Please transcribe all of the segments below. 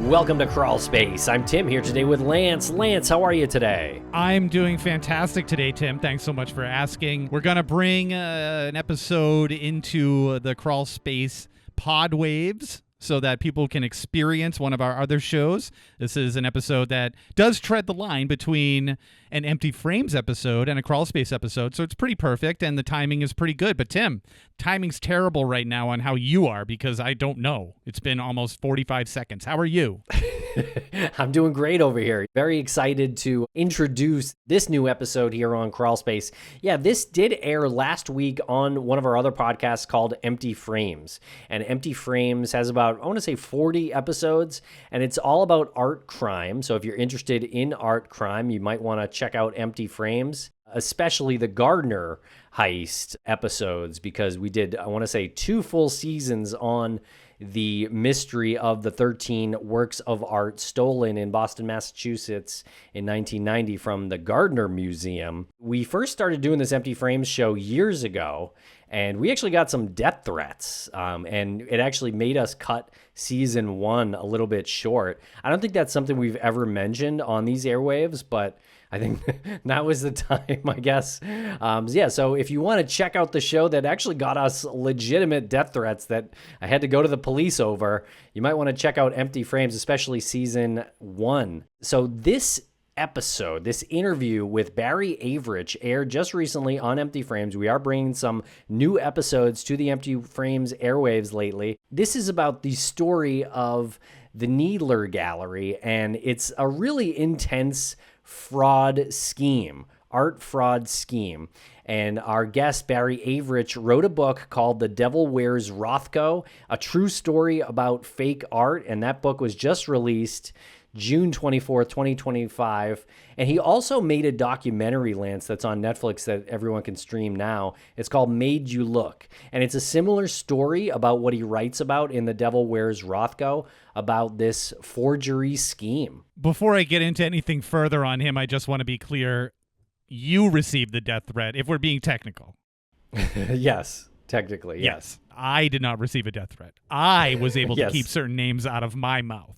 Welcome to Crawlspace. I'm Tim here today with Lance. Lance, how are you today? I'm doing fantastic today, Tim. Thanks so much for asking. We're going to bring an episode into the Crawlspace pod waves so that people can experience one of our other shows. This is an episode that does tread the line between an Empty Frames episode and a Crawlspace episode, so it's pretty perfect, and the timing is pretty good. But Tim, timing's terrible right now on how you are because I don't know. It's been almost 45 seconds. How are you? I'm doing great over here. Very excited to introduce this new episode here on Crawlspace. Yeah, this did air last week on one of our other podcasts called Empty Frames. And Empty Frames has about, I want to say 40 episodes, and it's all about art crime. So if you're interested in art crime, you might want to check out Empty Frames, especially the Gardner heist episodes, because we did, I want to say, 2 full seasons on the mystery of the 13 works of art stolen in Boston, Massachusetts in 1990 from the Gardner Museum. We first started doing this Empty Frames show years ago, and we actually got some death threats, and it actually made us cut season 1 a little bit short. I don't think that's something we've ever mentioned on these airwaves, but I think that was the time, I guess. So if you want to check out the show that actually got us legitimate death threats that I had to go to the police over, you might want to check out Empty Frames, especially season 1. So this episode, this interview with Barry Avrich aired just recently on Empty Frames. We are bringing some new episodes to the Empty Frames airwaves lately. This is about the story of the Needler Gallery, and it's a really intense fraud scheme, art fraud scheme. And our guest, Barry Avrich, wrote a book called The Devil Wears Rothko, a true story about fake art. And that book was just released June 24th, 2025. And he also made a documentary, Lance, that's on Netflix that everyone can stream now. It's called Made You Look. And it's a similar story about what he writes about in The Devil Wears Rothko, about this forgery scheme. Before I get into anything further on him, I just want to be clear. You received the death threat, if we're being technical. Yes, technically, yes. I did not receive a death threat. I was able to Yes. keep certain names out of my mouth.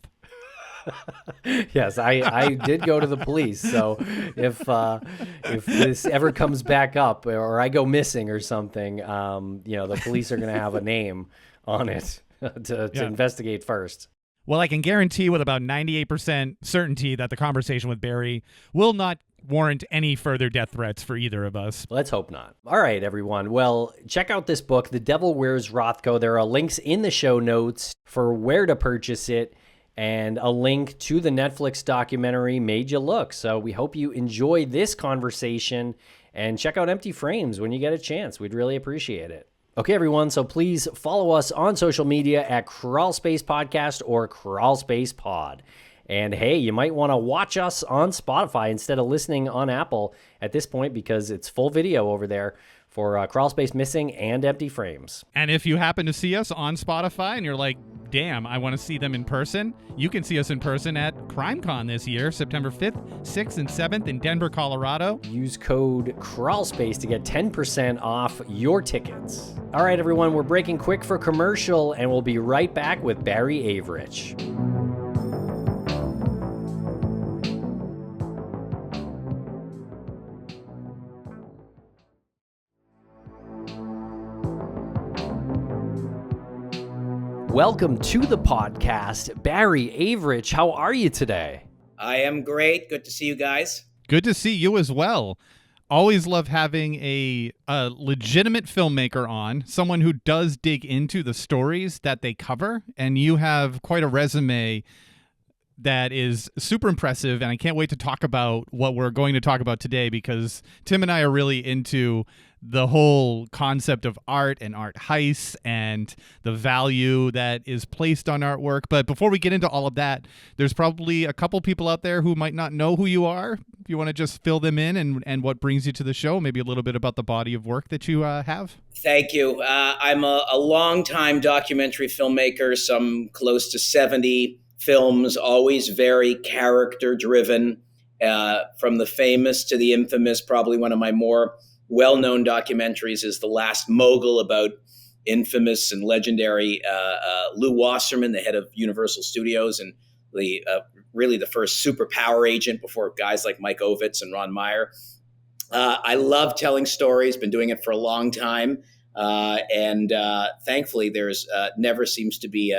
Yes, I did go to the police. So if this ever comes back up or I go missing or something, the police are going to have a name on it to investigate first. Well, I can guarantee with about 98% certainty that the conversation with Barry will not warrant any further death threats for either of us. Let's hope not. All right, everyone. Well, check out this book, The Devil Wears Rothko. There are links in the show notes for where to purchase it, and a link to the Netflix documentary Made You Look. So we hope you enjoy this conversation, and check out Empty Frames when you get a chance. We'd really appreciate it. Okay, everyone, so please follow us on social media at Crawlspace Podcast or Crawlspace Pod. And hey, you might want to watch us on Spotify instead of listening on Apple at this point, because it's full video over there for Crawlspace Missing and Empty Frames. And if you happen to see us on Spotify and you're like, damn, I want to see them in person, you can see us in person at CrimeCon this year, September 5th, 6th, and 7th in Denver, Colorado. Use code Crawlspace to get 10% off your tickets. All right, everyone, we're breaking quick for commercial, and we'll be right back with Barry Avrich. Welcome to the podcast, Barry Avrich. How are you today? I am great. Good to see you guys. Good to see you as well. Always love having a legitimate filmmaker on, someone who does dig into the stories that they cover, and you have quite a resume that is super impressive, and I can't wait to talk about what we're going to talk about today, because Tim and I are really into the whole concept of art and art heists and the value that is placed on artwork. But before we get into all of that, there's probably a couple people out there who might not know who you are. If you want to just fill them in and what brings you to the show, maybe a little bit about the body of work that you have. Thank you. I'm a longtime documentary filmmaker, some close to 70 films, always very character-driven, from the famous to the infamous. Probably one of my more well-known documentaries is The Last Mogul, about infamous and legendary Lew Wasserman, the head of Universal Studios, and really the first super power agent before guys like Mike Ovitz and Ron Meyer. I love telling stories, been doing it for a long time. And thankfully, there's never seems to be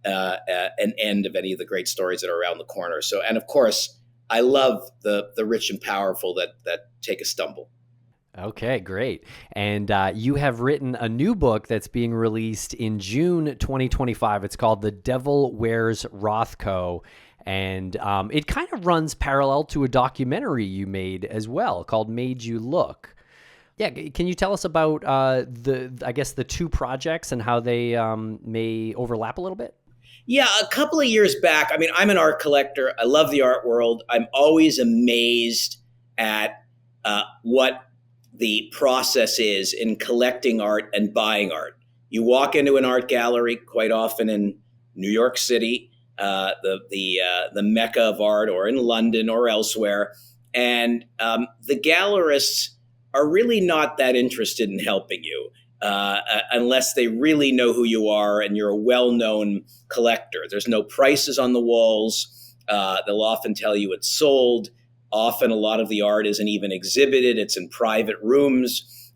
an end of any of the great stories that are around the corner. So, and of course, I love the rich and powerful that take a stumble. Okay, great. And you have written a new book that's being released in June 2025. It's called The Devil Wears Rothko. And it kind of runs parallel to a documentary you made as well called Made You Look. Yeah, can you tell us about the two projects and how they may overlap a little bit? Yeah, a couple of years back, I mean, I'm an art collector. I love the art world. I'm always amazed at what the process is in collecting art and buying art. You walk into an art gallery quite often in New York City, the mecca of art, or in London or elsewhere, and the gallerists are really not that interested in helping you unless they really know who you are and you're a well-known collector. There's no prices on the walls. They'll often tell you it's sold. Often a lot of the art isn't even exhibited. It's in private rooms.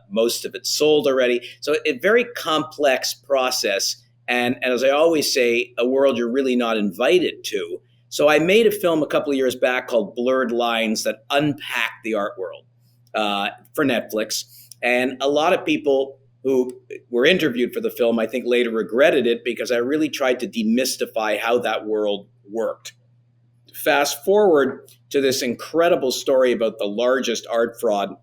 Most of it's sold already. So a very complex process. And as I always say, a world you're really not invited to. So I made a film a couple of years back called Blurred Lines that unpacked the art world for Netflix. And a lot of people who were interviewed for the film, I think, later regretted it because I really tried to demystify how that world worked. Fast forward to this incredible story about the largest art fraud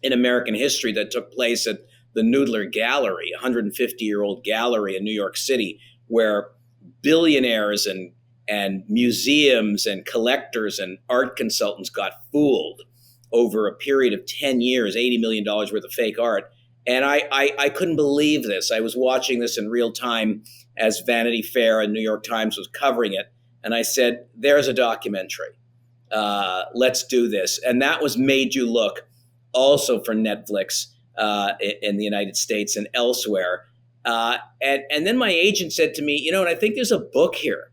in American history that took place at the Noodler Gallery, a 150-year-old gallery in New York City, where billionaires and museums and collectors and art consultants got fooled over a period of 10 years, $80 million worth of fake art. And I couldn't believe this. I was watching this in real time as Vanity Fair and New York Times was covering it. And I said, there's a documentary. Let's do this. And that was Made You Look, also for Netflix in the United States and elsewhere. And then my agent said to me, and I think there's a book here.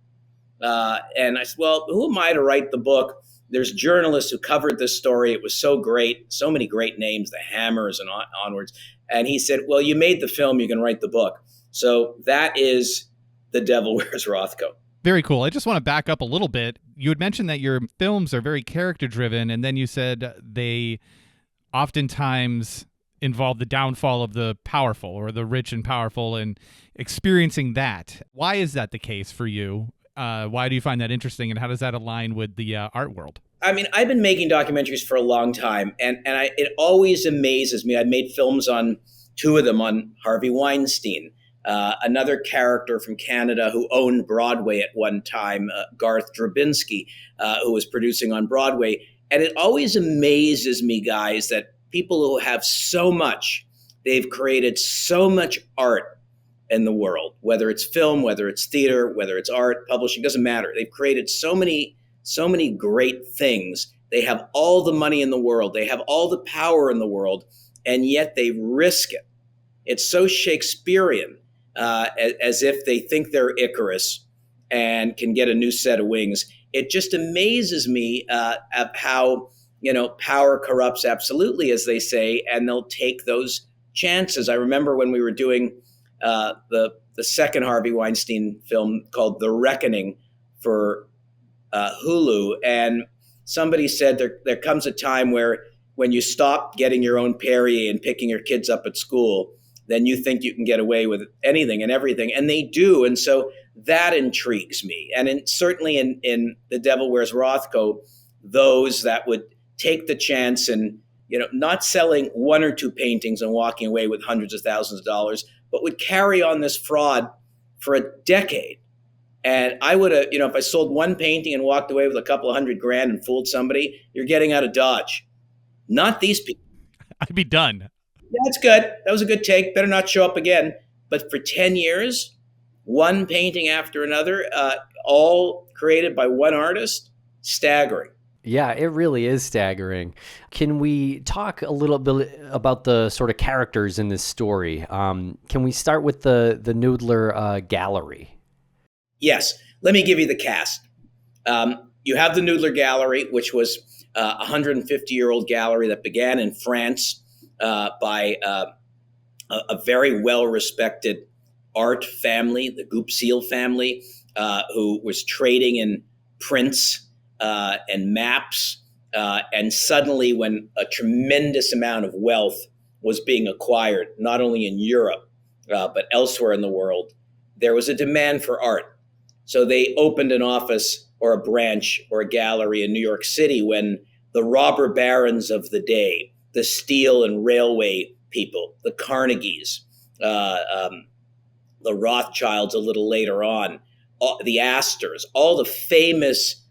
And I said, well, who am I to write the book? There's journalists who covered this story. It was so great, so many great names, the Hammers and onwards. And he said, well, you made the film, you can write the book. So that is The Devil Wears Rothko. Very cool. I just want to back up a little bit. You had mentioned that your films are very character-driven, and then you said they oftentimes involve the downfall of the powerful or the rich and powerful and experiencing that. Why is that the case for you? Why do you find that interesting, and how does that align with the art world? I mean, I've been making documentaries for a long time, and it always amazes me. I've made films on two of them on Harvey Weinstein, another character from Canada who owned Broadway at one time, Garth Drabinsky, who was producing on Broadway. And it always amazes me, guys, that people who have so much, they've created so much art in the world, whether it's film, whether it's theater, whether it's art, publishing, doesn't matter. They've created so many great things. They have all the money in the world. They have all the power in the world, and yet they risk it. It's so Shakespearean, as if they think they're Icarus and can get a new set of wings. It just amazes me at how, power corrupts absolutely, as they say, and they'll take those chances. I remember when we were doing the second Harvey Weinstein film called The Reckoning for Hulu, and somebody said there comes a time where when you stop getting your own Perrier and picking your kids up at school, then you think you can get away with anything and everything, and they do. And so that intrigues me. And certainly in The Devil Wears Rothko, those that would take the chance and not selling one or two paintings and walking away with hundreds of thousands of dollars, but would carry on this fraud for a decade. And I would have, if I sold one painting and walked away with a couple of $100,000 and fooled somebody, you're getting out of Dodge. Not these people. I'd be done. Yeah, that's good. That was a good take. Better not show up again. But for 10 years, one painting after another, all created by one artist, staggering. Yeah, it really is staggering. Can we talk a little bit about the sort of characters in this story? Can we start with the Noodler gallery? Yes. Let me give you the cast. You have the Noodler Gallery, which was a 150-year-old gallery that began in France by a very well-respected art family, the Goupil family, who was trading in prints and maps. And suddenly, when a tremendous amount of wealth was being acquired, not only in Europe, but elsewhere in the world, there was a demand for art. So they opened an office or a branch or a gallery in New York City when the robber barons of the day, the steel and railway people, the Carnegies, the Rothschilds a little later on, the Astors, all the famous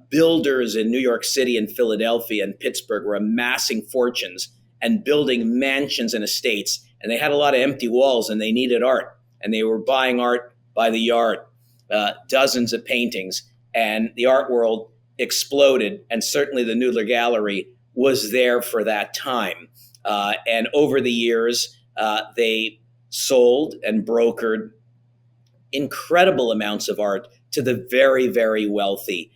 builders in New York City and Philadelphia and Pittsburgh were amassing fortunes and building mansions and estates. And they had a lot of empty walls and they needed art. And they were buying art by the yard, dozens of paintings. And the art world exploded. And certainly the Noodler Gallery was there for that time. And over the years, they sold and brokered incredible amounts of art to the very, very wealthy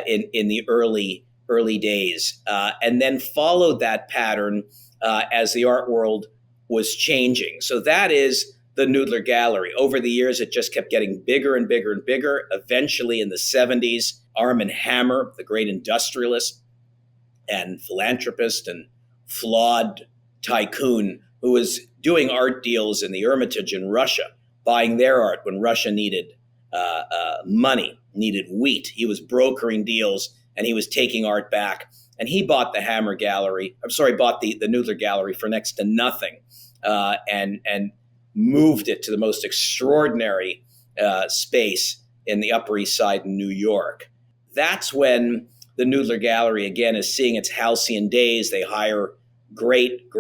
in the early days, and then followed that pattern as the art world was changing. So that is the Noodler Gallery. Over the years, it just kept getting bigger and bigger and bigger. Eventually, in the 70s, Armand Hammer, the great industrialist and philanthropist and flawed tycoon who was doing art deals in the Hermitage in Russia, buying their art when Russia needed money, needed wheat. He was brokering deals and he was taking art back. And he bought the Hammer Gallery, bought the Noodler Gallery for next to nothing, and moved it to the most extraordinary space in the Upper East Side in New York. That's when the Noodler Gallery, again, is seeing its halcyon days. They hire great,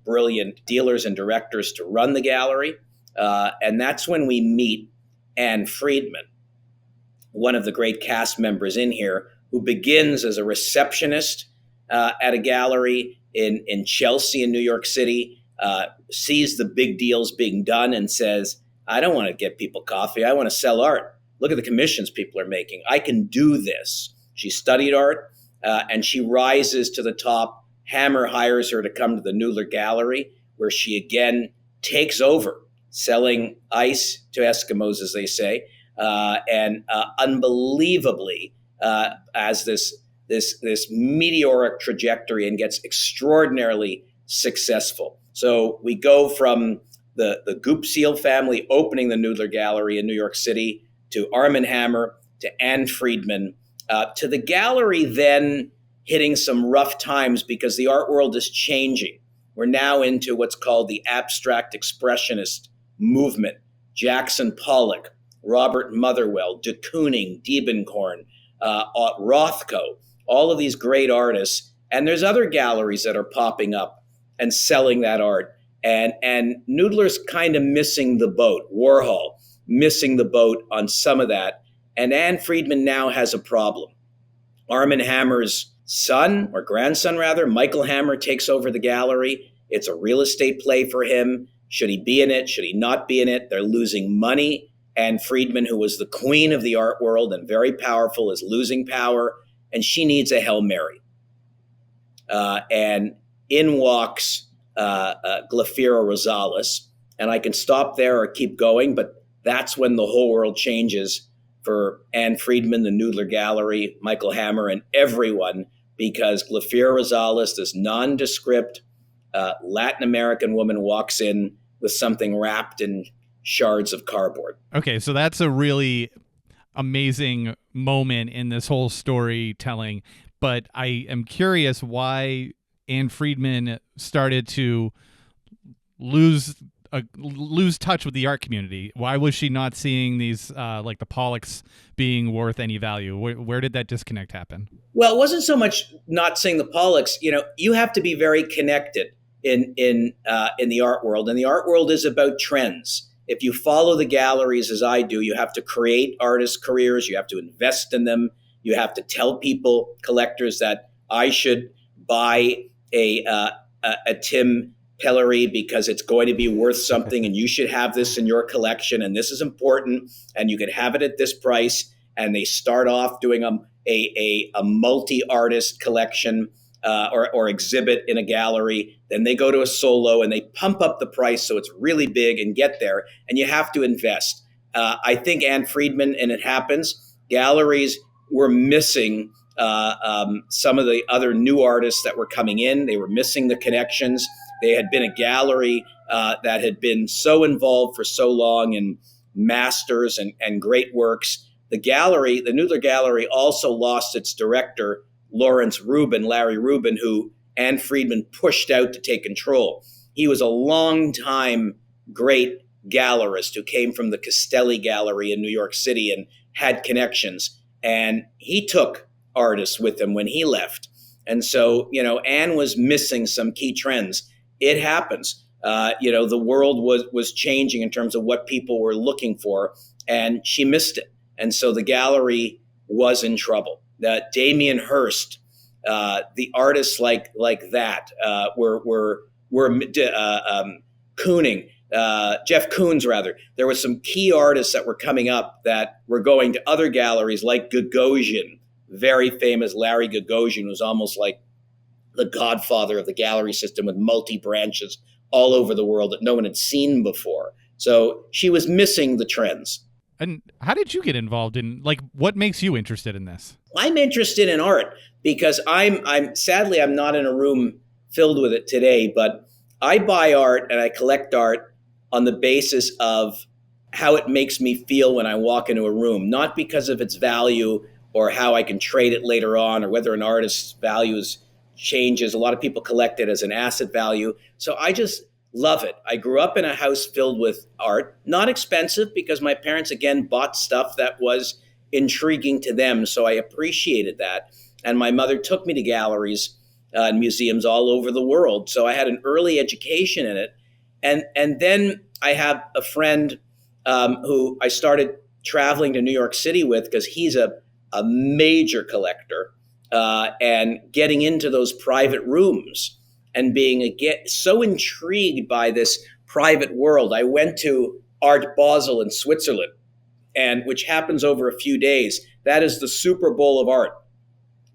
brilliant dealers and directors to run the gallery. And that's when we meet Anne Friedman, one of the great cast members in here, who begins as a receptionist at a gallery in Chelsea in New York City, sees the big deals being done and says, I don't want to get people coffee. I want to sell art. Look at the commissions people are making. I can do this. She studied art and she rises to the top. Hammer hires her to come to the Noodler Gallery, where she again takes over, selling ice to Eskimos, as they say, and unbelievably, as this meteoric trajectory and gets extraordinarily successful. So we go from the Goupil family opening the Noodler Gallery in New York City to Armand Hammer to Anne Friedman to the gallery then hitting some rough times because the art world is changing. We're now into what's called the abstract expressionist movement. Jackson Pollock, Robert Motherwell, de Kooning, Diebenkorn, Rothko, all of these great artists. And there's other galleries that are popping up and selling that art. And Noodler's kind of missing the boat. Warhol missing the boat on some of that. And Anne Friedman now has a problem. Armand Hammer's son, or grandson rather, Michael Hammer, takes over the gallery. It's a real estate play for him. Should he be in it? Should he not be in it? They're losing money. Anne Friedman, who was the queen of the art world and very powerful, is losing power, and she needs a Hail Mary. And in walks Glafira Rosales. And I can stop there or keep going, but that's when the whole world changes for Anne Friedman, the Noodler Gallery, Michael Hammer, and everyone, because Glafira Rosales, this nondescript Latin American woman, walks in with something wrapped in shards of cardboard. Okay, so that's a really amazing moment in this whole storytelling. But I am curious why Anne Friedman started to lose touch with the art community. Why was she not seeing these, like the Pollocks, being worth any value? Where did that disconnect happen? Well, it wasn't so much not seeing the Pollocks. You know, you have to be very connected in the art world, and the art world is about trends. If you follow the galleries as I do, you have to create artist careers. You have to invest in them. You have to tell people, collectors, that I should buy a Tim Pilleri because it's going to be worth something and you should have this in your collection and this is important and you can have it at this price. And they start off doing a multi-artist collection or exhibit in a gallery. Then they go to a solo and they pump up the price so it's really big and get there. And you have to invest. I think Anne Friedman, and it happens, galleries were missing some of the other new artists that were coming in. They were missing the connections. They had been a gallery that had been so involved for so long in masters and great works. The gallery, the Neudler Gallery, also lost its director, Larry Rubin, who Anne Friedman pushed out to take control. He was a long-time great gallerist who came from the Castelli Gallery in New York City and had connections. And he took artists with him when he left. And so, Anne was missing some key trends. It happens. The world was changing in terms of what people were looking for, and she missed it. And so the gallery was in trouble. Damien Hirst, the artists like that were Kooning, Jeff Koons rather. There were some key artists that were coming up that were going to other galleries like Gagosian, very famous Larry Gagosian, was almost like the godfather of the gallery system with multi-branches all over the world that no one had seen before. So she was missing the trends. And how did you get involved in, what makes you interested in this? I'm interested in art because I'm sadly, I'm not in a room filled with it today, but I buy art and I collect art on the basis of how it makes me feel when I walk into a room, not because of its value or how I can trade it later on or whether an artist's values changes. A lot of people collect it as an asset value. So I just love it. I grew up in a house filled with art, not expensive because my parents, again, bought stuff that was intriguing to them. So I appreciated that. And my mother took me to galleries and museums all over the world. So I had an early education in it. And then I have a friend who I started traveling to New York City with because he's a major collector and getting into those private rooms and being so intrigued by this private world. I went to Art Basel in Switzerland, and which happens over a few days. That is the Super Bowl of art.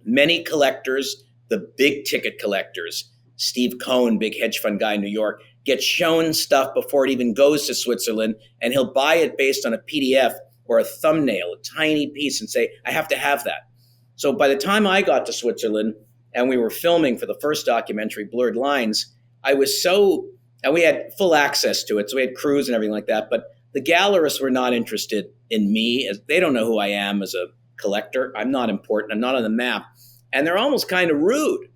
Many collectors, the big ticket collectors, Steve Cohen, big hedge fund guy in New York, get shown stuff before it even goes to Switzerland, and he'll buy it based on a PDF or a thumbnail, a tiny piece, and say, I have to have that. So by the time I got to Switzerland and we were filming for the first documentary, Blurred Lines, and we had full access to it. So we had crews and everything like that. But the gallerists were not interested in me. As they don't know who I am as a collector. I'm not important. I'm not on the map. And they're almost kind of rude.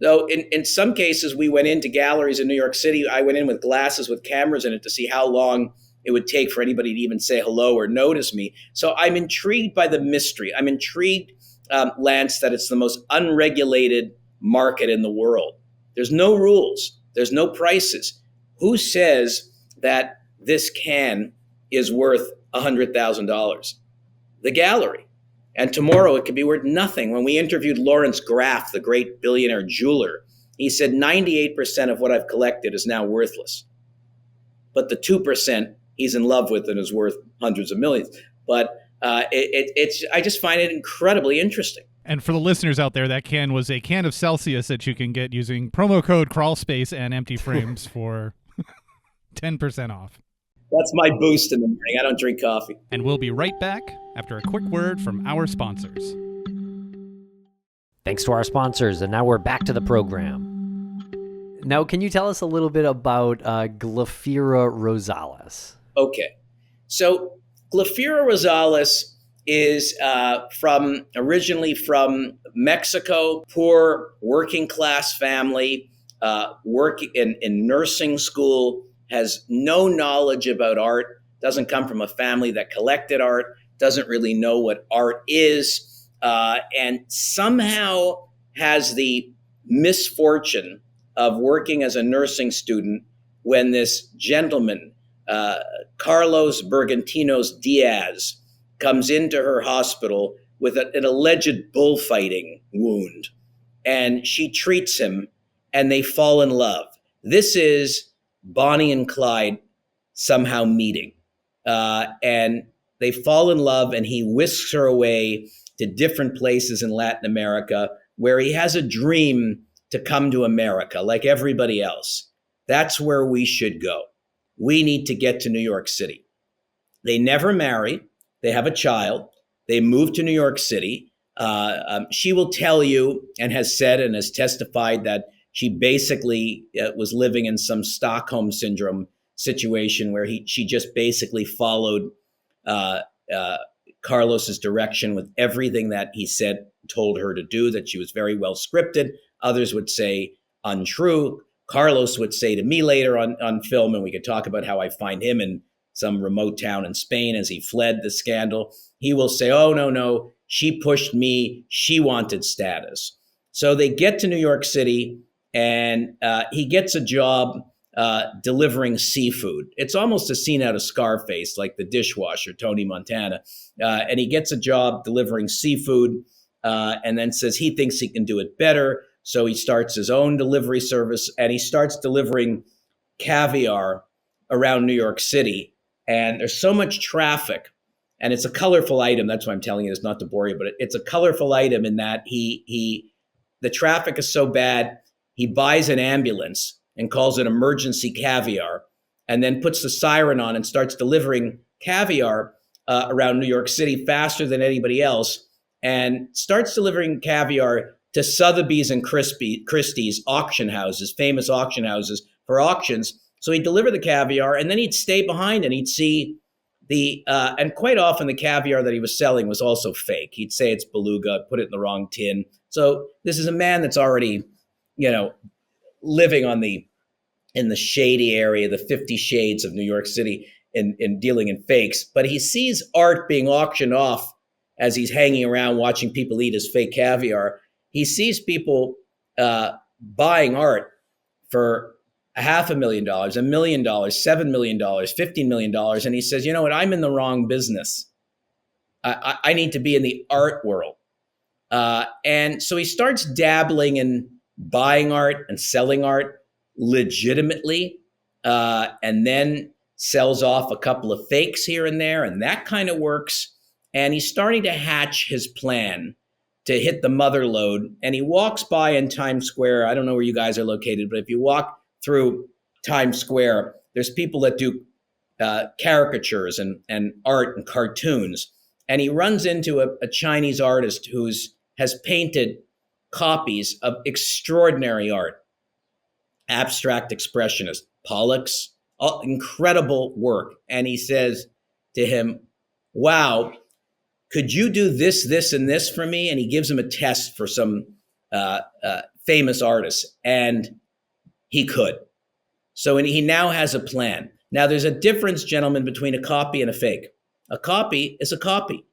So in some cases, we went into galleries in New York City. I went in with glasses with cameras in it to see how long it would take for anybody to even say hello or notice me. So I'm intrigued by the mystery. I'm intrigued, Lance, that it's the most unregulated market in the world. There's no rules. There's no prices. Who says that this can is worth $100,000? The gallery. And tomorrow it could be worth nothing. When we interviewed Lawrence Graff, the great billionaire jeweler, he said 98% of what I've collected is now worthless. But the 2% he's in love with and is worth hundreds of millions. But I just find it incredibly interesting. And for the listeners out there, that can was a can of Celsius that you can get using promo code Crawlspace and Empty Frames for 10% off. That's my boost in the morning. I don't drink coffee. And we'll be right back after a quick word from our sponsors. Thanks to our sponsors, and now we're back to the program. Now, can you tell us a little bit about Glaphyra Rosales? Okay. So Glaphyra Rosales is originally from Mexico, poor working class family, working in nursing school, has no knowledge about art, doesn't come from a family that collected art, doesn't really know what art is, and somehow has the misfortune of working as a nursing student when this gentleman, Carlos Bergantinos Diaz, comes into her hospital with an alleged bullfighting wound. And she treats him, and they fall in love. This is Bonnie and Clyde somehow meeting. And they fall in love, and he whisks her away to different places in Latin America where he has a dream to come to America like everybody else. That's where we should go. We need to get to New York City. They never marry. They have a child. They move to New York City. She will tell you, and has said and has testified, that she basically was living in some Stockholm syndrome situation where she just basically followed Carlos's direction with everything that he said, told her to do, that she was very well scripted. Others would say untrue. Carlos would say to me later on film, and we could talk about how I find him in some remote town in Spain as he fled the scandal. He will say, oh, no, she pushed me. She wanted status. So they get to New York City, and he gets a job delivering seafood. It's almost a scene out of Scarface, like the dishwasher, Tony Montana. And he gets a job delivering seafood, and then says he thinks he can do it better. So he starts his own delivery service, and he starts delivering caviar around New York City. And there's so much traffic, and it's a colorful item. That's why I'm telling you this, not to bore you, but it's a colorful item in that the traffic is so bad, he buys an ambulance and calls it emergency caviar, and then puts the siren on and starts delivering caviar around New York City faster than anybody else, and starts delivering caviar to Sotheby's and Christie's auction houses, famous auction houses for auctions. So he'd deliver the caviar, and then he'd stay behind and he'd see and quite often the caviar that he was selling was also fake. He'd say it's beluga, put it in the wrong tin. So this is a man that's already, living in the shady area, the 50 shades of New York City in dealing in fakes. But he sees art being auctioned off as he's hanging around watching people eat his fake caviar. He sees people buying art for $500,000, $1 million, $7 million, $15 million. And he says, you know what, I'm in the wrong business. I need to be in the art world. And so he starts dabbling in buying art and selling art legitimately, and then sells off a couple of fakes here and there, and that kind of works. And he's starting to hatch his plan to hit the mother lode. And he walks by in Times Square. I don't know where you guys are located, but if you walk through Times Square, there's people that do caricatures and art and cartoons. And he runs into a Chinese artist who has painted copies of extraordinary art, abstract expressionist, Pollock's, incredible work. And he says to him, wow, could you do this, this, and this for me? And he gives him a test for some famous artists, and he could. So he now has a plan. Now, there's a difference, gentlemen, between a copy and a fake. A copy is a copy.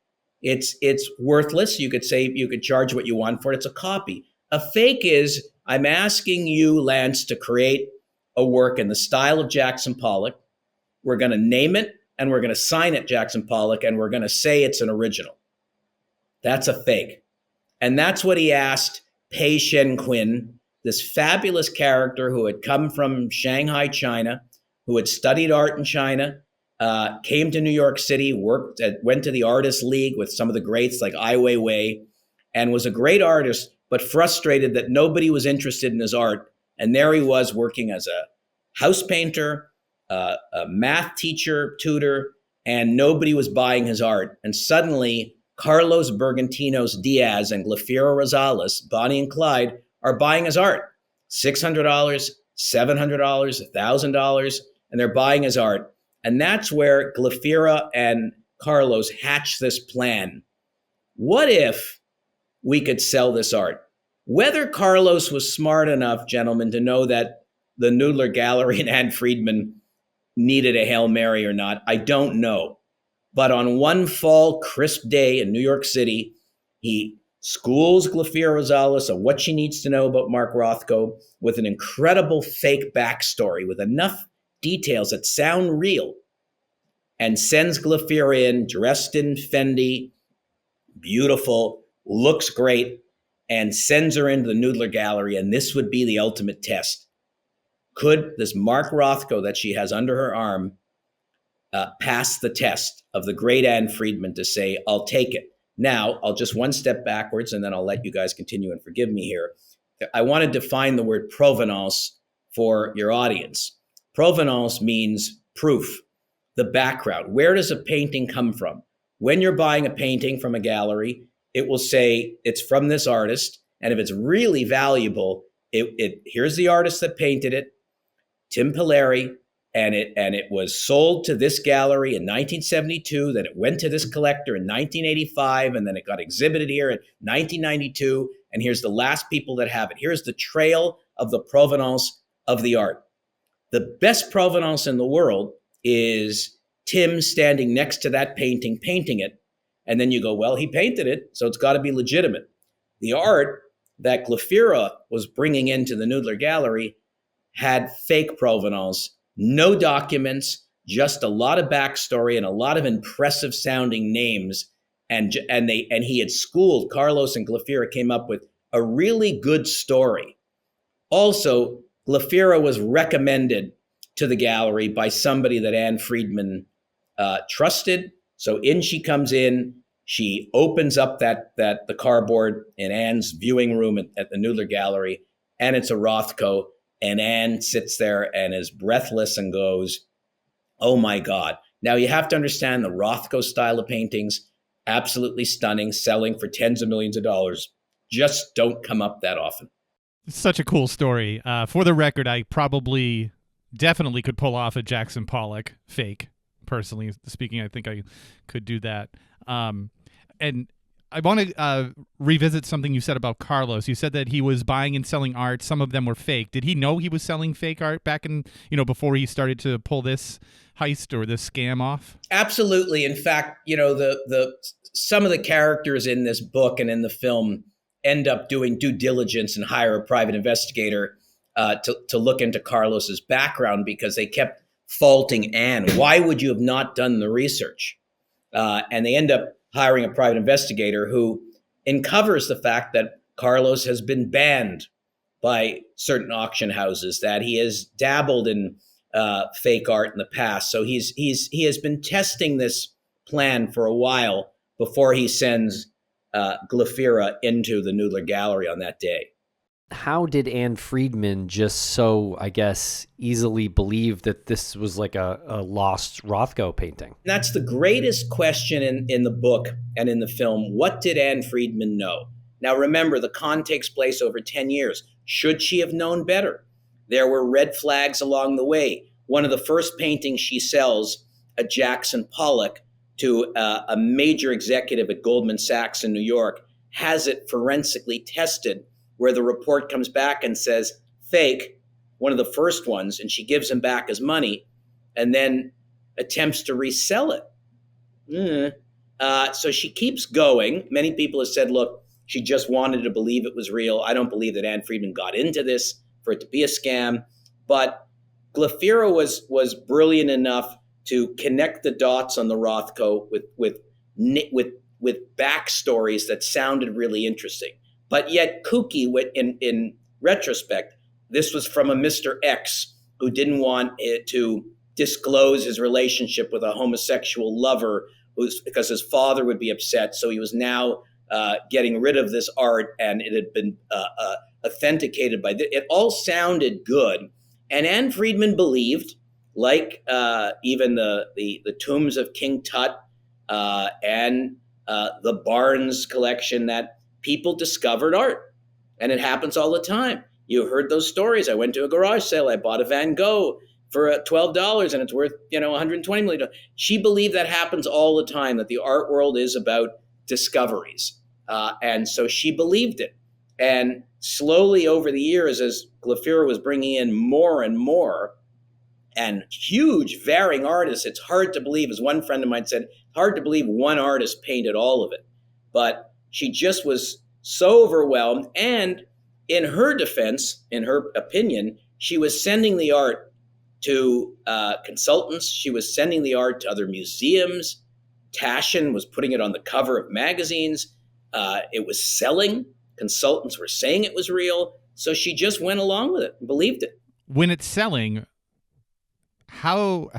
It's worthless. You could say, you could charge what you want for it. It's a copy. A fake is, I'm asking you, Lance, to create a work in the style of Jackson Pollock. We're going to name it, and we're going to sign it Jackson Pollock, and we're going to say it's an original. That's a fake. And that's what he asked Pei Shen-Quinn, this fabulous character who had come from Shanghai, China, who had studied art in China, came to New York City, went to the Artists League with some of the greats like Ai Weiwei, and was a great artist, but frustrated that nobody was interested in his art. And there he was working as a house painter, a math teacher, tutor, and nobody was buying his art. And suddenly, Carlos Bergantinos Diaz and Glafira Rosales, Bonnie and Clyde, are buying his art. $600, $700, $1,000, and they're buying his art. And that's where Glafira and Carlos hatch this plan. What if we could sell this art? Whether Carlos was smart enough, gentlemen, to know that the Noodler Gallery and Anne Friedman needed a Hail Mary or not, I don't know. But on one fall crisp day in New York City, he schools Glafira Rosales on what she needs to know about Mark Rothko with an incredible fake backstory with enough details that sound real, and sends Glafira in dressed in Fendi, beautiful, looks great, and sends her into the Noodler Gallery. And this would be the ultimate test. Could this Mark Rothko that she has under her arm pass the test of the great Anne Friedman to say, I'll take it? Now, I'll just one step backwards, and then I'll let you guys continue and forgive me here. I want to define the word provenance for your audience. Provenance means proof, the background. Where does a painting come from? When you're buying a painting from a gallery, it will say it's from this artist. And if it's really valuable, here's the artist that painted it, Tim Pilleri, and it was sold to this gallery in 1972, then it went to this collector in 1985, and then it got exhibited here in 1992, and here's the last people that have it. Here's the trail of the provenance of the art. The best provenance in the world is Tim standing next to that painting, painting it, and then you go, well, he painted it, so it's got to be legitimate. The art that Glafira was bringing into the Noodler Gallery had fake provenance, no documents, just a lot of backstory and a lot of impressive sounding names. And he had schooled, Carlos and Glafira came up with a really good story. Also, Glafira was recommended to the gallery by somebody that Anne Friedman trusted. So in she comes in, she opens up the cardboard in Anne's viewing room at the Noodler Gallery, and it's a Rothko. And Anne sits there and is breathless and goes, oh my God. Now you have to understand the Rothko style of paintings, absolutely stunning, selling for tens of millions of dollars, just don't come up that often. It's such a cool story. For the record, I definitely could pull off a Jackson Pollock fake. Personally speaking, I think I could do that. And I want to revisit something you said about Carlos. You said that he was buying and selling art. Some of them were fake. Did he know he was selling fake art back in, before he started to pull this heist or this scam off? Absolutely. In fact, some of the characters in this book and in the film end up doing due diligence and hire a private investigator to look into Carlos's background because they kept faulting Anne. Why would you have not done the research? And they end up hiring a private investigator who uncovers the fact that Carlos has been banned by certain auction houses, that he has dabbled in fake art in the past. So he has been testing this plan for a while before he sends Glafira into the Noodler Gallery on that day. How did Anne Friedman just so, I guess, easily believe that this was like a lost Rothko painting? That's the greatest question in the book and in the film. What did Anne Friedman know? Now, remember, the con takes place over 10 years. Should she have known better? There were red flags along the way. One of the first paintings she sells, a Jackson Pollock, to a major executive at Goldman Sachs in New York, has it forensically tested, where the report comes back and says, fake, one of the first ones, and she gives him back his money and then attempts to resell it. So she keeps going. Many people have said, look, she just wanted to believe it was real. I don't believe that Anne Friedman got into this for it to be a scam. But Glafira was brilliant enough to connect the dots on the Rothko with backstories that sounded really interesting. But yet kooky in retrospect. This was from a Mr. X who didn't want it to disclose his relationship with a homosexual lover because his father would be upset. So he was now getting rid of this art, and it had been authenticated by it all sounded good. And Anne Friedman believed, like even the tombs of King Tut and the Barnes collection, that people discovered art, and it happens all the time. You heard those stories. I went to a garage sale. I bought a Van Gogh for $12, and it's worth $120 million. She believed that happens all the time, that the art world is about discoveries, and so she believed it. And slowly over the years, as Glafira was bringing in more and more, and huge varying artists, it's hard to believe, as one friend of mine said, hard to believe one artist painted all of it, but she just was so overwhelmed. And in her defense, in her opinion, she was sending the art to consultants. She was sending the art to other museums. Taschen was putting it on the cover of magazines. It was selling. Consultants were saying it was real. So she just went along with it and believed it. when it's selling, how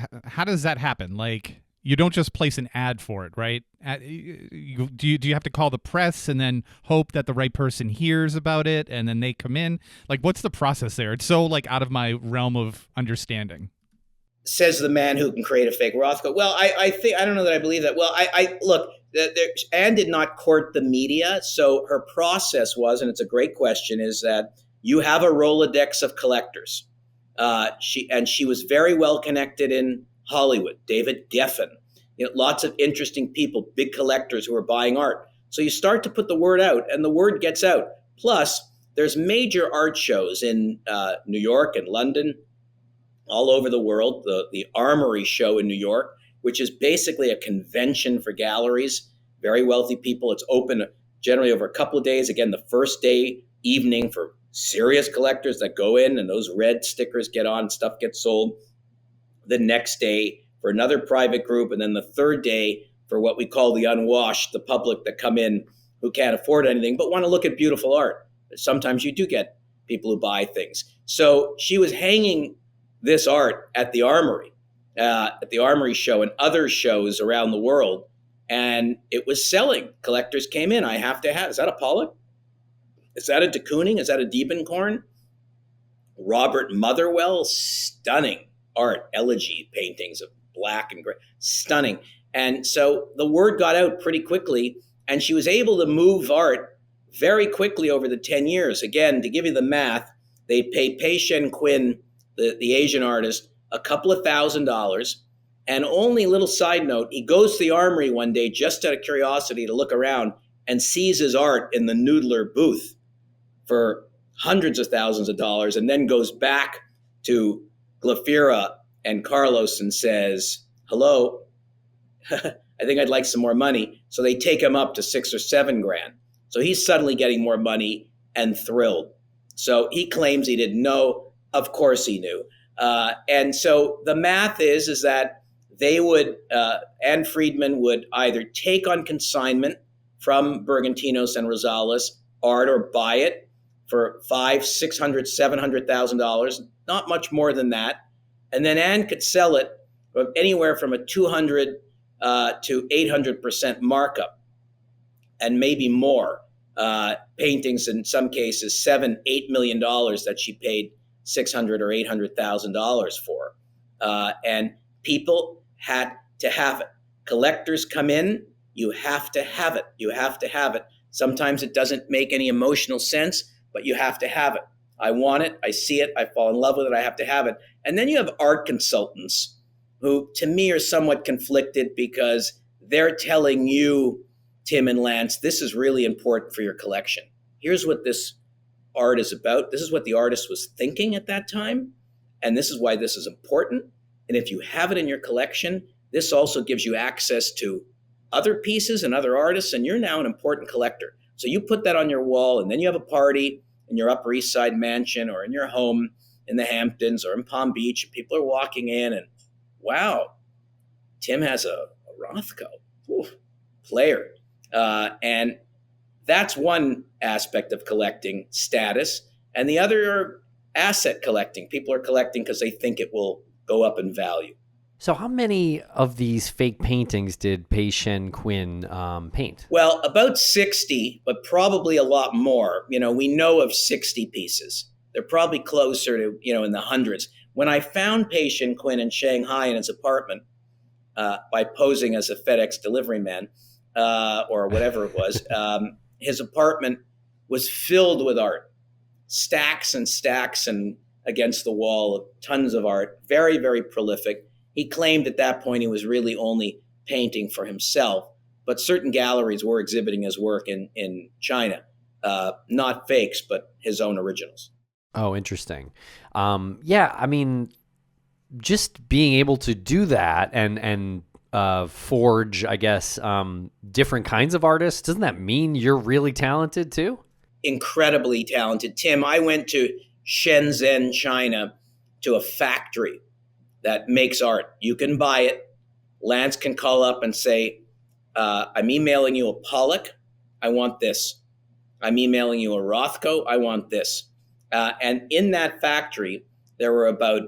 does that happen? Like, you don't just place an ad for it, right? Do you have to call the press and then hope that the right person hears about it and then they come in? Like, what's the process there? It's so like out of my realm of understanding. Says the man who can create a fake Rothko. Well, I think I don't know that I believe that. Well, I look. Anne did not court the media, so her process was, and it's a great question, is that you have a Rolodex of collectors. She was very well connected in Hollywood. David Geffen, lots of interesting people, big collectors who are buying art. So you start to put the word out, and the word gets out. Plus, there's major art shows in New York and London, all over the world. The Armory show in New York, which is basically a convention for galleries, very wealthy people. It's open generally over a couple of days. Again, the first day, evening, for serious collectors that go in, and those red stickers get on, stuff gets sold. The next day for another private group, and then the third day for what we call the unwashed, the public that come in who can't afford anything but want to look at beautiful art. Sometimes you do get people who buy things. So she was hanging this art at the Armory show and other shows around the world, and it was selling. Collectors came in. I have to have. Is that a Pollock? Is that a de Kooning? Is that a Diebenkorn? Robert Motherwell, stunning art, elegy paintings of black and gray, stunning. And so the word got out pretty quickly, and she was able to move art very quickly over the 10 years. Again, to give you the math, they pay Pei Shen Quinn, the Asian artist, a couple of $1,000. And only a little side note, he goes to the Armory one day just out of curiosity to look around and sees his art in the Noodler booth for hundreds of thousands of dollars, and then goes back to Glafira and Carlos and says, hello, I think I'd like some more money. So they take him up to $6 or $7 grand. So he's suddenly getting more money and thrilled. So he claims he didn't know. Of course he knew. And so the math is that they would, Anne Friedman would either take on consignment from Bergantinos and Rosales art, or buy it for $500,000, $600,000, $700,000, not much more than that. And then Anne could sell it anywhere from a 200 to 800% markup, and maybe more. Paintings in some cases $7-8 million that she paid $600,000 or $800,000 for, and people had to have it. Collectors come in, you have to have it. You have to have it. Sometimes it doesn't make any emotional sense, but you have to have it. I want it. I see it. I fall in love with it. I have to have it. And then you have art consultants who, to me, are somewhat conflicted because they're telling you, Tim and Lance, this is really important for your collection. Here's what this art is about. This is what the artist was thinking at that time. And this is why this is important. And if you have it in your collection, this also gives you access to other pieces and other artists, and you're now an important collector. So you put that on your wall, and then you have a party in your Upper East Side mansion or in your home in the Hamptons or in Palm Beach, and people are walking in and, wow, Tim has a Rothko. Ooh, player. And that's one aspect of collecting, status. And the other are asset collecting. People are collecting because they think it will go up in value. So how many of these fake paintings did Pei Shen Quinn paint? Well, about 60, but probably a lot more. We know of 60 pieces. They're probably closer to, in the hundreds. When I found Pei Shen Quinn in Shanghai in his apartment by posing as a FedEx delivery man or whatever it was, his apartment was filled with art, stacks and stacks and against the wall of tons of art, very, very prolific. He claimed at that point he was really only painting for himself, but certain galleries were exhibiting his work in China, not fakes, but his own originals. Oh, interesting. Yeah, I mean, just being able to do that and forge, I guess, different kinds of artists, doesn't that mean you're really talented too? Incredibly talented. Tim, I went to Shenzhen, China, to a factory that makes art. You can buy it. Lance can call up and say, I'm emailing you a Pollock. I want this. I'm emailing you a Rothko. I want this. And in that factory there were about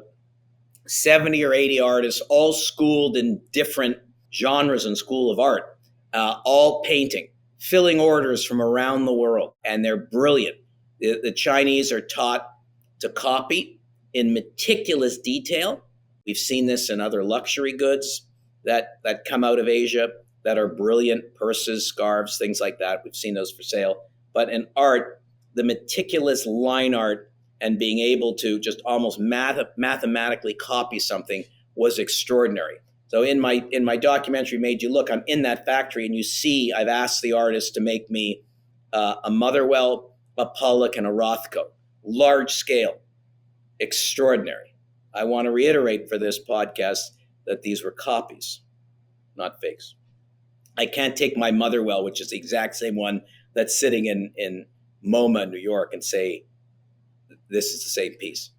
70 or 80 artists, all schooled in different genres and school of art, all painting, filling orders from around the world. And they're brilliant. The Chinese are taught to copy in meticulous detail. We've seen this in other luxury goods that come out of Asia that are brilliant, purses, scarves, things like that. We've seen those for sale. But in art, the meticulous line art and being able to just almost mathematically copy something was extraordinary. So in my documentary, Made You Look, I'm in that factory, and you see I've asked the artist to make me a Motherwell, a Pollock, and a Rothko, large scale, extraordinary. I want to reiterate for this podcast that these were copies, not fakes. I can't take my Motherwell, which is the exact same one that's sitting in MoMA, New York, and say, this is the same piece.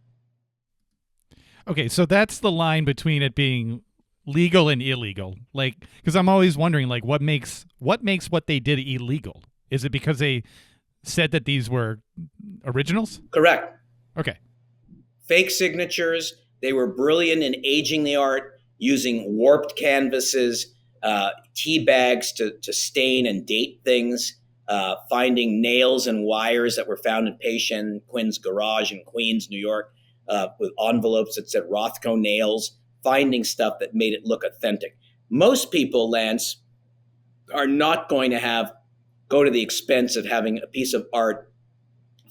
Okay, so that's the line between it being legal and illegal. Like, because I'm always wondering, like, what makes what they did illegal? Is it because they said that these were originals? Correct. Okay. Fake signatures. They were brilliant in aging the art, using warped canvases, tea bags to stain and date things, finding nails and wires that were found in Patient Quinn's garage in Queens, New York, with envelopes that said Rothko nails, finding stuff that made it look authentic. Most people, Lance, are not going to go to the expense of having a piece of art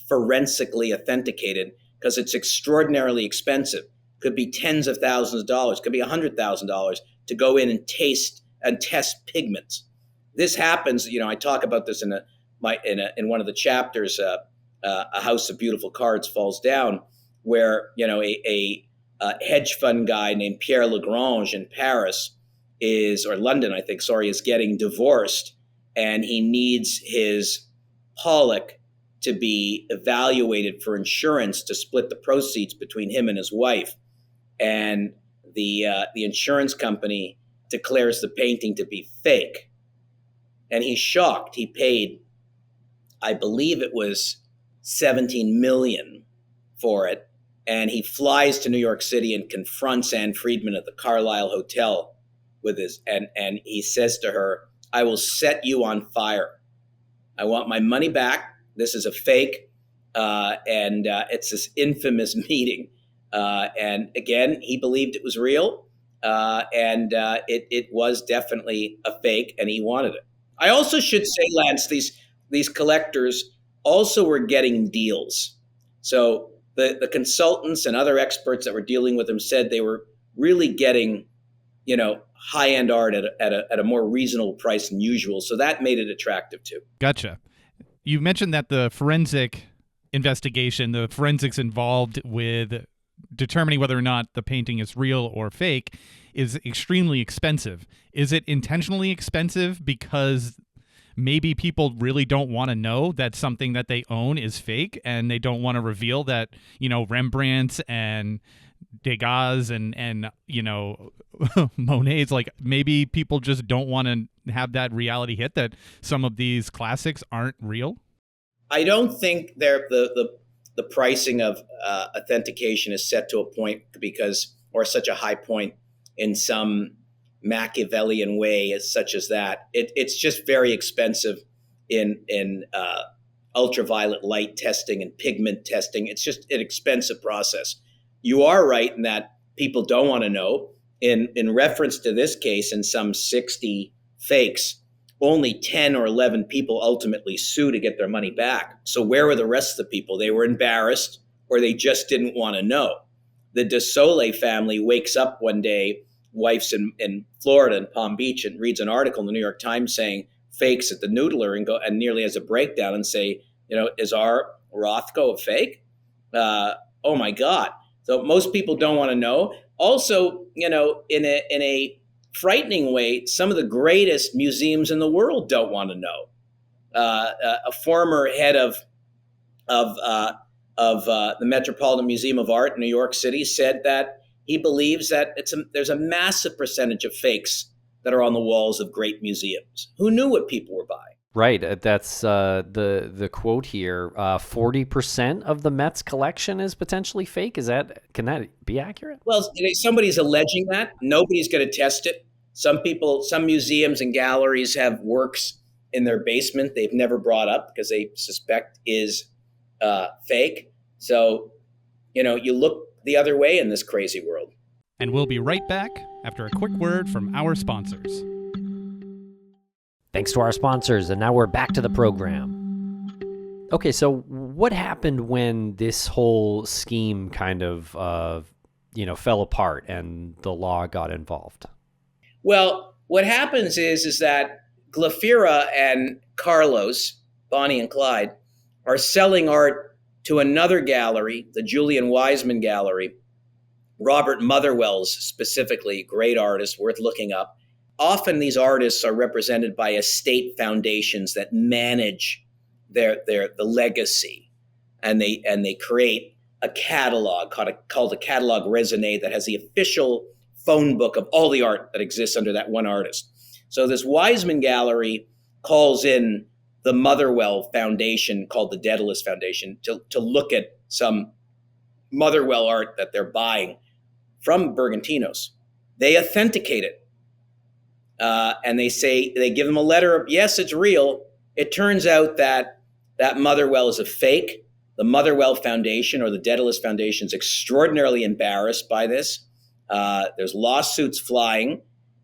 forensically authenticated because it's extraordinarily expensive. Could be tens of thousands of dollars, could be $100,000 to go in and taste and test pigments. This happens, I talk about this in one of the chapters, A House of Beautiful Cards Falls Down, where, a hedge fund guy named Pierre Lagrange in Paris London, I think, is getting divorced, and he needs his Pollock to be evaluated for insurance to split the proceeds between him and his wife. And the insurance company declares the painting to be fake. And he's shocked. He paid, I believe it was $17 million for it. And he flies to New York City and confronts Anne Friedman at the Carlyle Hotel and he says to her, I will set you on fire. I want my money back. This is a fake. And it's this infamous meeting. And again, he believed it was real. And it was definitely a fake, and he wanted it. I also should say, Lance, these collectors also were getting deals. So the consultants and other experts that were dealing with them said they were really getting, high-end art at a more reasonable price than usual. So that made it attractive too. Gotcha. You mentioned that the forensic investigation, the forensics involved with determining whether or not the painting is real or fake, is extremely expensive. Is it intentionally expensive because maybe people really don't want to know that something that they own is fake, and they don't want to reveal that, Rembrandt's and Degas and Monet's, like, maybe people just don't want to have that reality hit that some of these classics aren't real? I don't think the pricing of authentication is set to a point or such a high point in some Machiavellian way such as that. It's just very expensive in ultraviolet light testing and pigment testing. It's just an expensive process. You are right in that people don't want to know. In reference to this case, in some 60 fakes, only 10 or 11 people ultimately sue to get their money back. So where were the rest of the people? They were embarrassed, or they just didn't want to know. The De Soleil family wakes up one day, wife's in Florida in Palm Beach, and reads an article in the New York Times saying fakes at the Noodler, and nearly has a breakdown and say, is our Rothko a fake? Oh my God. So most people don't want to know. Also, in a frightening way, some of the greatest museums in the world don't want to know. A former head of the Metropolitan Museum of Art in New York City said that he believes that there's a massive percentage of fakes that are on the walls of great museums. Who knew what people were buying? Right. That's the quote here. 40% of the Met's collection is potentially fake. Can that be accurate? Well, somebody's alleging that. Nobody's going to test it. Some museums and galleries have works in their basement they've never brought up because they suspect is fake. So, you look the other way in this crazy world. And we'll be right back after a quick word from our sponsors. Thanks to our sponsors, and now we're back to the program. Okay, so what happened when this whole scheme kind of, fell apart and the law got involved? Well, what happens is that Glafira and Carlos, Bonnie and Clyde, are selling art to another gallery, the Julian Wiseman Gallery. Robert Motherwell's specifically, great artist, worth looking up. Often these artists are represented by estate foundations that manage the legacy, and they create a catalog called a catalog raisonné that has the official phone book of all the art that exists under that one artist. So this Wiseman Gallery calls in the Motherwell Foundation, called the Daedalus Foundation, to look at some Motherwell art that they're buying from Bergantinos. They authenticate it. And they give them a letter of, yes, it's real. It turns out that Motherwell is a fake. The Motherwell Foundation, or the Daedalus Foundation, is extraordinarily embarrassed by this. There's lawsuits flying.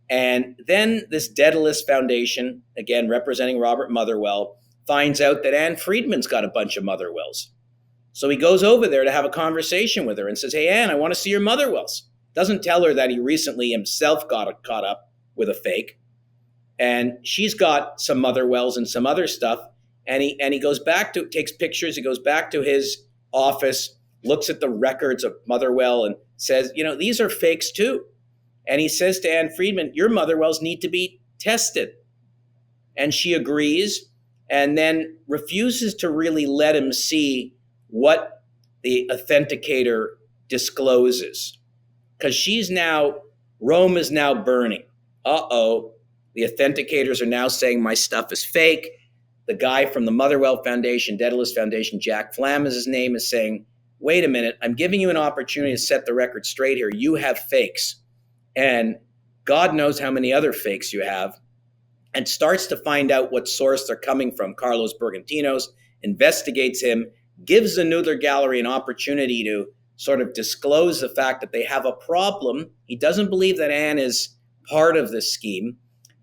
And then this Daedalus Foundation, again representing Robert Motherwell, finds out that Anne Friedman's got a bunch of Motherwells. So he goes over there to have a conversation with her and says, hey, Anne, I want to see your Motherwells. Doesn't tell her that he recently himself got caught up with a fake, and she's got some Motherwells and some other stuff, and he goes back to, takes pictures, he goes back to his office, looks at the records of Motherwell and says, these are fakes too. And he says to Anne Friedman, your Motherwells need to be tested. And she agrees, and then refuses to really let him see what the authenticator discloses, because Rome is now burning. The authenticators are now saying my stuff is fake. The guy from the Motherwell Foundation, Daedalus Foundation, Jack Flam is his name, is saying, wait a minute, I'm giving you an opportunity to set the record straight here. You have fakes. And God knows how many other fakes you have. And starts to find out what source they're coming from. Carlos Bergantinos investigates him, gives the Noodler Gallery an opportunity to sort of disclose the fact that they have a problem. He doesn't believe that Anne is part of this scheme,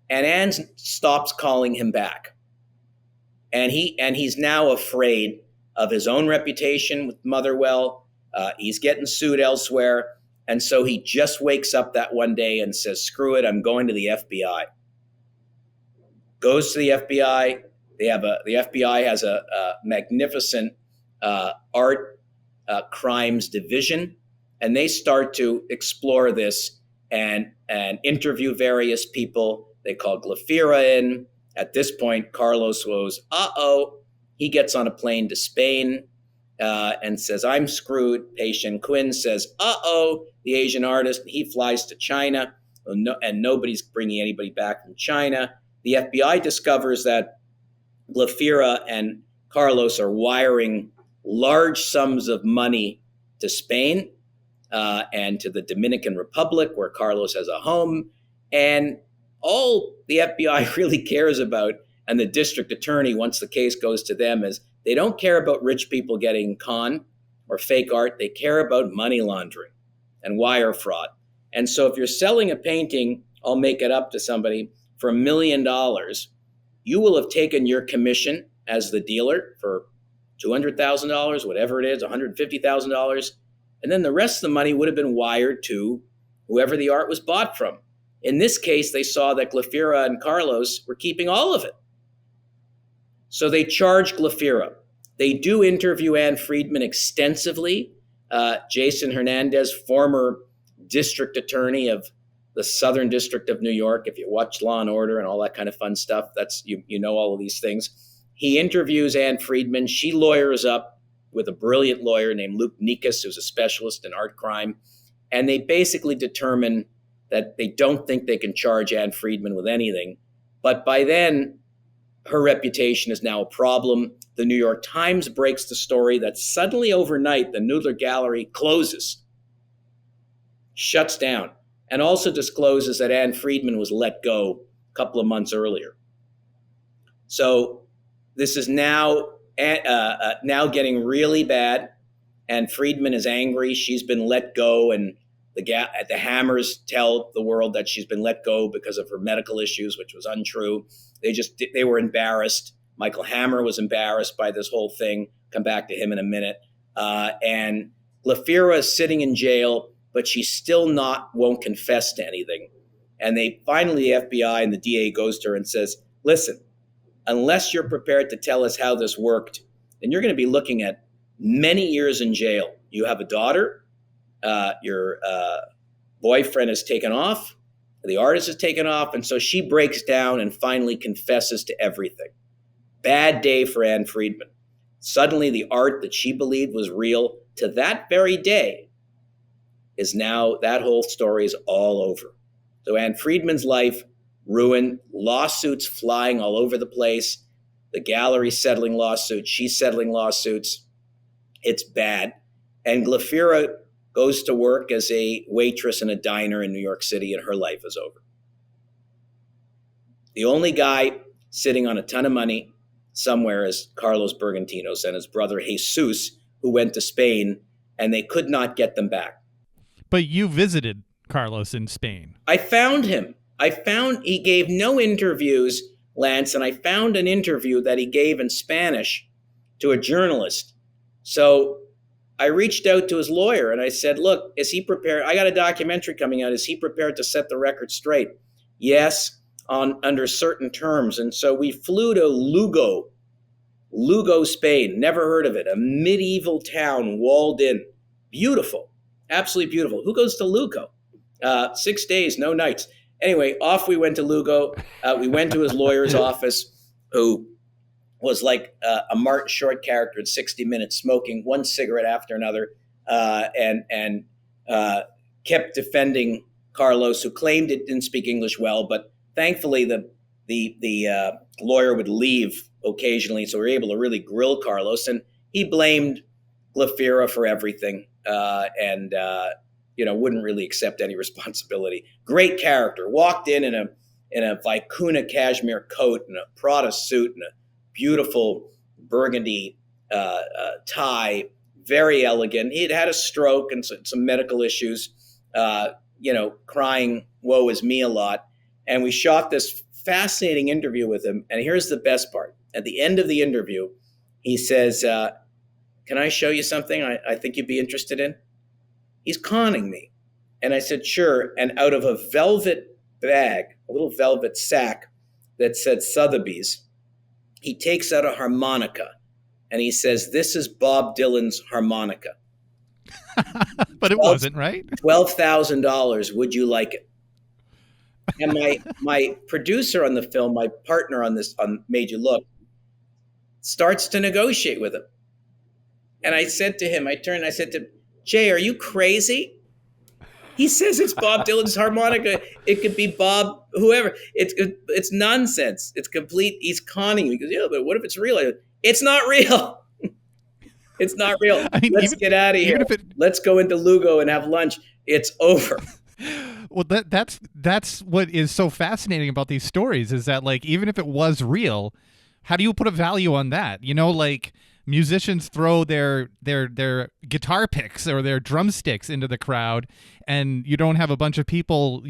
and Anne stops calling him back. And he's now afraid of his own reputation with Motherwell. He's getting sued elsewhere, and so he just wakes up that one day and says, screw it, I'm going to the FBI. Goes to the FBI. The FBI has a magnificent art crimes division, and they start to explore this and interview various people. They call Glafira in. At this point, Carlos goes, he gets on a plane to Spain and says, I'm screwed. Patient Quinn says, the Asian artist. He flies to China, and nobody's bringing anybody back from China. The FBI discovers that Glafira and Carlos are wiring large sums of money to Spain and to the Dominican Republic, where Carlos has a home. And all the FBI really cares about, and the district attorney, once the case goes to them, is they don't care about rich people getting con or fake art. They care about money laundering and wire fraud. And so if you're selling a painting, I'll make it up to somebody, for $1 million, you will have taken your commission as the dealer for $200,000, whatever it is, $150,000. And then the rest of the money would have been wired to whoever the art was bought from. In this case, they saw that Glafira and Carlos were keeping all of it. So they charge Glafira. They do interview Anne Friedman extensively. Jason Hernandez, former district attorney of the Southern District of New York. If you watch Law and Order and all that kind of fun stuff, that's you know all of these things. He interviews Anne Friedman. She lawyers up with a brilliant lawyer named Luke Nikas, who's a specialist in art crime. And they basically determine that they don't think they can charge Anne Friedman with anything. But by then, her reputation is now a problem. The New York Times breaks the story that suddenly overnight the Noodler Gallery closes, shuts down, and also discloses that Anne Friedman was let go a couple of months earlier. So this is now getting really bad, and Friedman is angry. She's been let go, and the Hammers tell the world that she's been let go because of her medical issues, which was untrue. They were embarrassed. Michael Hammer was embarrassed by this whole thing. Come back to him in a minute. And Glafira is sitting in jail, but she still won't confess to anything. And the FBI and the DA goes to her and says, listen, unless you're prepared to tell us how this worked, then you're going to be looking at many years in jail. You have a daughter. Your boyfriend is taken off. The artist is taken off. And so she breaks down and finally confesses to everything. Bad day for Anne Friedman. Suddenly the art that she believed was real to that very day is now, that whole story is all over. So Anne Friedman's life ruined, lawsuits flying all over the place. The gallery settling lawsuits. She's settling lawsuits. It's bad. And Glafira goes to work as a waitress in a diner in New York City, and her life is over. The only guy sitting on a ton of money somewhere is Carlos Bergantinos and his brother Jesus, who went to Spain, and they could not get them back. But you visited Carlos in Spain. I found him. He gave no interviews, Lance, and I found an interview that he gave in Spanish to a journalist. So I reached out to his lawyer and I said, look, is he prepared? I got a documentary coming out. Is he prepared to set the record straight? Yes, under certain terms. And so we flew to Lugo, Spain. Never heard of it. A medieval town walled in. Beautiful. Absolutely beautiful. Who goes to Lugo? 6 days, no nights. Anyway, off we went to Lugo. We went to his lawyer's office, who was like a Martin Short character in 60 Minutes, smoking one cigarette after another, and kept defending Carlos, who claimed it didn't speak English well. But thankfully, the lawyer would leave occasionally, so we were able to really grill Carlos. And he blamed Glafira for everything, and wouldn't really accept any responsibility. Great character. Walked in a Vicuna cashmere coat and a Prada suit and a beautiful burgundy tie, very elegant. He had had a stroke and some medical issues, crying, woe is me a lot. And we shot this fascinating interview with him. And here's the best part. At the end of the interview, he says, can I show you something I think you'd be interested in? He's conning me. And I said, sure. And out of a velvet bag, a little velvet sack that said Sotheby's, he takes out a harmonica and he says, this is Bob Dylan's harmonica. But it wasn't, right? $12,000. Would you like it? And my producer on the film, my partner on Made You Look, starts to negotiate with him. And I said to him, I said to him, Jay, are you crazy? He says it's Bob Dylan's harmonica. It could be Bob, whoever. It's nonsense. It's complete. He's conning me. He goes, yeah, but what if it's real? It's not real. It's not real. I mean, Let's get out of here. Let's go into Lugo and have lunch. It's over. Well, that's what is so fascinating about these stories is that, like, even if it was real, how do you put a value on that? Like musicians throw their guitar picks or their drumsticks into the crowd, and you don't have a bunch of people,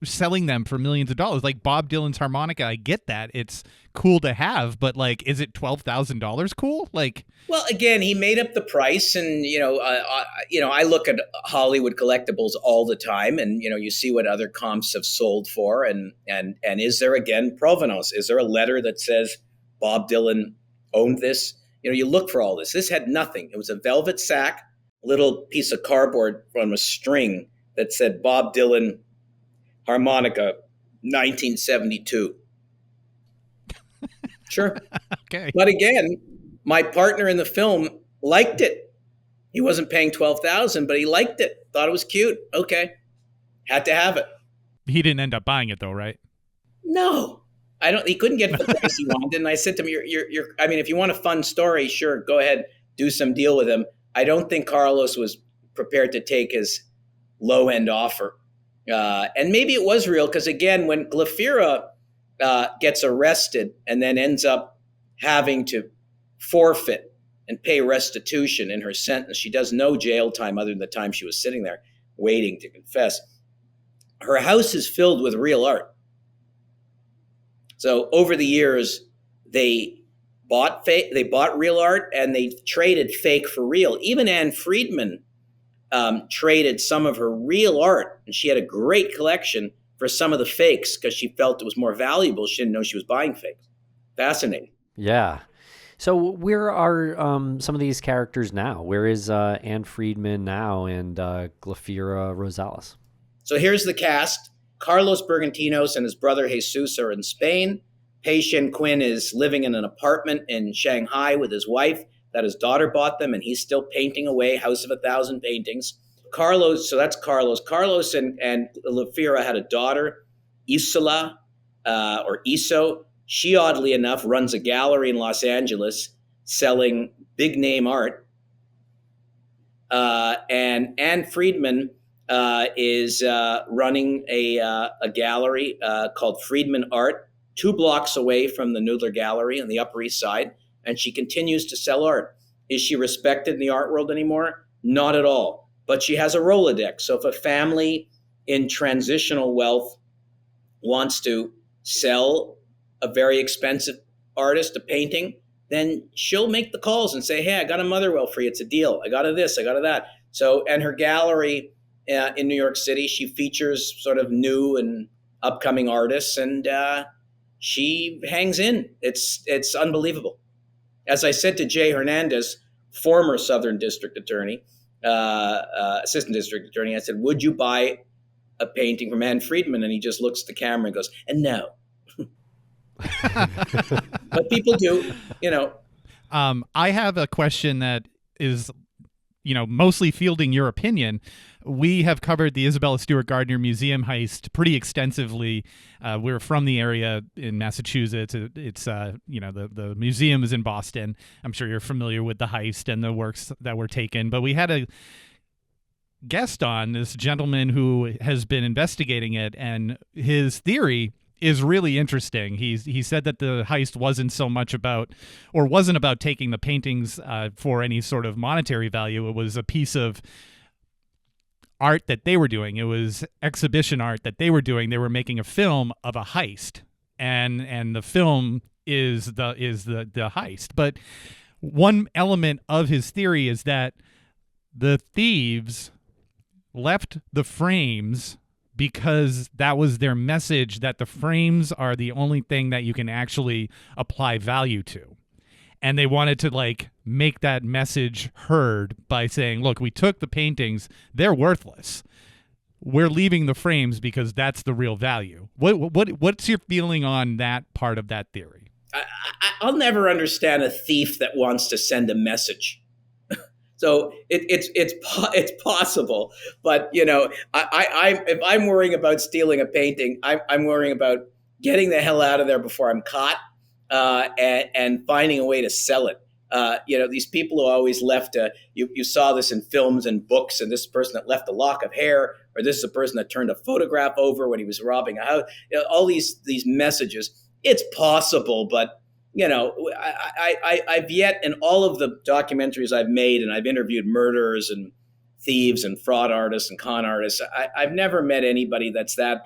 selling them for millions of dollars. Like Bob Dylan's harmonica, I get that. It's cool to have, but like, is it $12,000 cool? Like, well, again, he made up the price, and I look at Hollywood collectibles all the time, and you see what other comps have sold for, and is there again provenance? Is there a letter that says Bob Dylan owned this? You look for all this. This had nothing. It was a velvet sack, little piece of cardboard from a string that said Bob Dylan harmonica, 1972. Sure. Okay. But again, my partner in the film liked it. He wasn't paying $12,000, but he liked it. Thought it was cute. Okay. Had to have it. He didn't end up buying it though, right? No. He couldn't get the price he wanted. And I said to him, I mean, if you want a fun story, sure, go ahead, do some deal with him. I don't think Carlos was prepared to take his low end offer. And maybe it was real because, again, when Glafira gets arrested and then ends up having to forfeit and pay restitution in her sentence, she does no jail time other than the time she was sitting there waiting to confess. Her house is filled with real art. So over the years, they bought real art and they traded fake for real. Even Anne Friedman traded some of her real art, and she had a great collection, for some of the fakes because she felt it was more valuable. She didn't know she was buying fakes. Fascinating. Yeah. So where are some of these characters now? Where is Anne Friedman now and Glafira Rosales? So here's the cast. Carlos Bergantinos and his brother Jesus are in Spain. Pei Shen Quinn is living in an apartment in Shanghai with his wife that his daughter bought them, and he's still painting away, House of 1,000 Paintings. Carlos, so that's Carlos. Carlos and Glafira had a daughter, Isola, or Iso. She, oddly enough, runs a gallery in Los Angeles selling big name art. And Anne Friedman is running a gallery called Friedman Art, 2 blocks away from the Noodler Gallery on the Upper East Side, and she continues to sell art. Is she respected in the art world anymore? Not at all. But she has a Rolodex. So if a family in transitional wealth wants to sell a very expensive artist a painting, then she'll make the calls and say, hey, I got a Motherwell for you. It's a deal. I got a this, I got a that. So, and her gallery in New York City, she features sort of new and upcoming artists, and she hangs in. It's unbelievable. As I said to Jay Hernandez, former Southern District Attorney, Assistant District Attorney, I said, would you buy a painting from Anne Friedman? And he just looks at the camera and goes, and no. But people do, you know. I have a question that is, mostly fielding your opinion. We have covered the Isabella Stewart Gardner Museum heist pretty extensively. We're from the area in Massachusetts. It's the museum is in Boston. I'm sure you're familiar with the heist and the works that were taken. But we had a guest on, this gentleman who has been investigating it, and his theory is really interesting. He said that the heist wasn't about taking the paintings for any sort of monetary value. It was a piece of art that they were doing. It was exhibition art that they were doing. They were making a film of a heist, and the film is the heist. But one element of his theory is that the thieves left the frames because that was their message, that the frames are the only thing that you can actually apply value to. And they wanted to make that message heard by saying, look, we took the paintings, they're worthless. We're leaving the frames because that's the real value. What's your feeling on that part of that theory? I'll never understand a thief that wants to send a message. So it's possible, but if I'm worrying about stealing a painting, I'm worrying about getting the hell out of there before I'm caught, and finding a way to sell it. These people who always left. You saw this in films and books, and this person that left a lock of hair, or this is a person that turned a photograph over when he was robbing a house. All these messages. It's possible, but. I've yet, in all of the documentaries I've made, and I've interviewed murderers and thieves and fraud artists and con artists, I've never met anybody that's that